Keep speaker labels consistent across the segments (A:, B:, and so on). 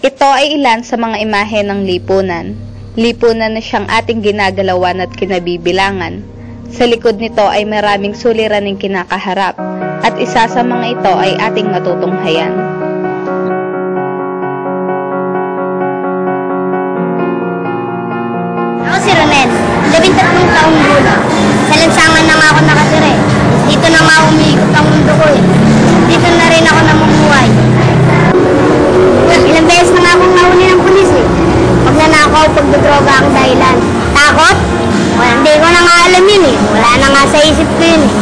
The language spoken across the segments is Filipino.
A: Ito ay ilan sa mga imahe ng lipunan. Lipunan na siyang ating ginagalawan at kinabibilangan. Sa likod nito ay maraming suliraning kinakaharap, at isa sa mga ito ay ating matutunghayan.
B: Ako si Ronel, 13 taong gulang. Sa lansangan na nga ako nakatira eh. Dito na nga umiikot ang mundo ko eh. Dito na rin ako namumuhay. Ilang beses na nga akong nahuli ng pulis eh. Pag nanakaw, pagdodroga ang dahilan. Takot? Wala, hindi ko na nga alam yun eh. Wala na nga sa isip ko yun eh.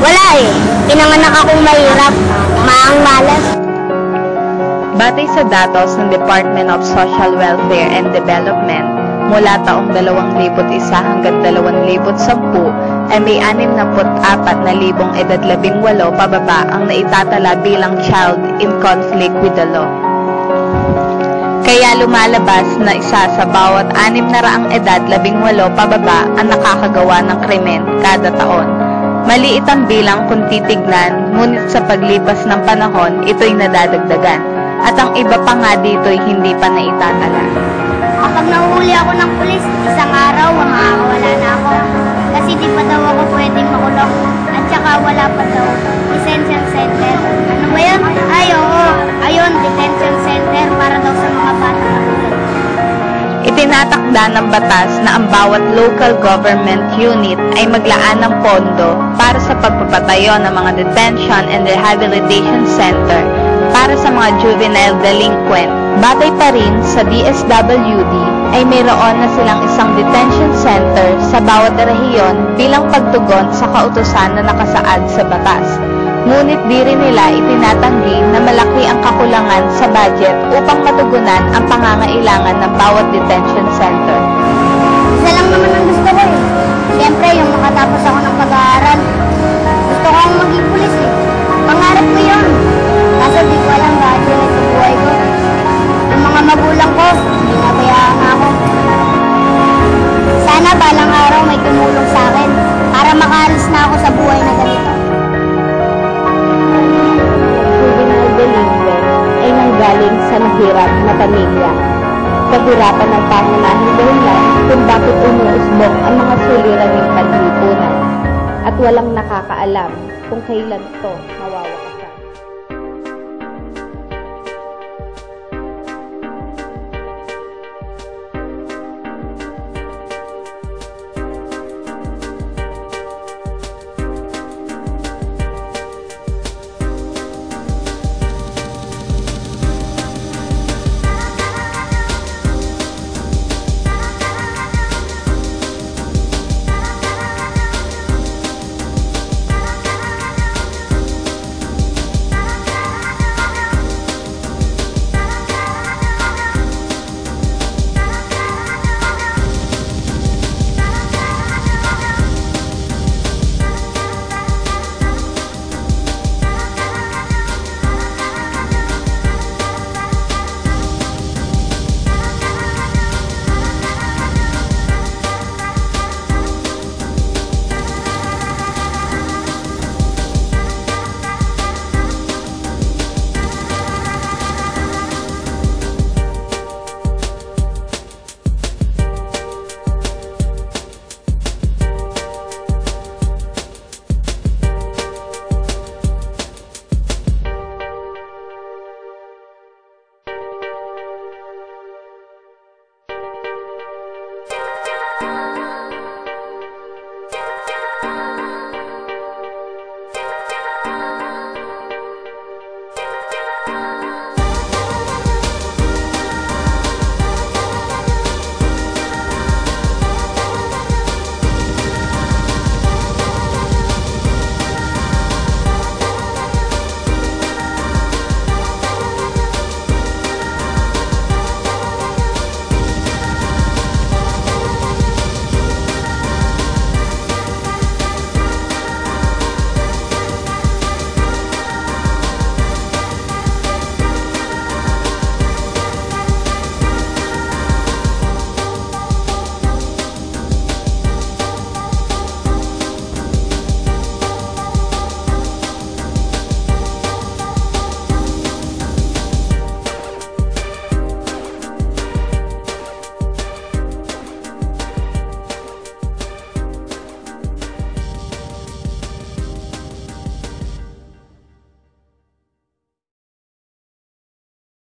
B: Wala eh. Pinanganak akong mahirap. Maang malas.
A: Batay sa datos ng Department of Social Welfare and Development, mula taong 2001 hanggang 2010 ay may 64,000 edad 18 pababa ang naitatala bilang child in conflict with the law. Kaya lumalabas na isa sa bawat 600 edad 18 pababa ang nakakagawa ng krimen kada taon. Maliit ang bilang kung titignan, ngunit sa paglipas ng panahon, ito'y nadadagdagan. At ang iba pa nga dito'y hindi pa naitatala.
B: Kapag nahuhuli ako ng pulis, isang araw, makakawala na ako. Kasi di pa daw ako pwedeng makulong. At saka wala pa daw detention center. Ano ba yun? Ay, oo. Ayun, detention center para daw sa mga bata.
A: Itinatakda ng batas na ang bawat local government unit ay maglaan ng pondo para sa pagpapatayo ng mga detention and rehabilitation center para sa mga juvenile delinquent. Batay pa rin sa DSWD ay mayroon na silang isang detention center sa bawat rehiyon bilang pagtugon sa kautusan na nakasaad sa batas. Ngunit di rin nila itinatanggi na malaki ang kakulangan sa budget upang matugunan ang pangangailangan ng bawat detention center.
B: Isa lang naman ang gusto ko eh. Siyempre, yung makatapos ako ng pag-aaral. Gusto ko akong maging pulis eh. Pangarap ko yun. Kaso di ko alam budget sa buhay ko. Yung mga magulang ko, binabayaan ako. Sana balang araw may tumulong sa akin para makaalis na ako sa buhay na ganito.
A: Juvenile delinquent ay nanggaling sa mahirap na pamilya. Kahirapan ng pangunahing dahilan kung bakit umuusbong ang mga suliraning panlipunan at walang nakakaalam kung kailan ito mawawakas.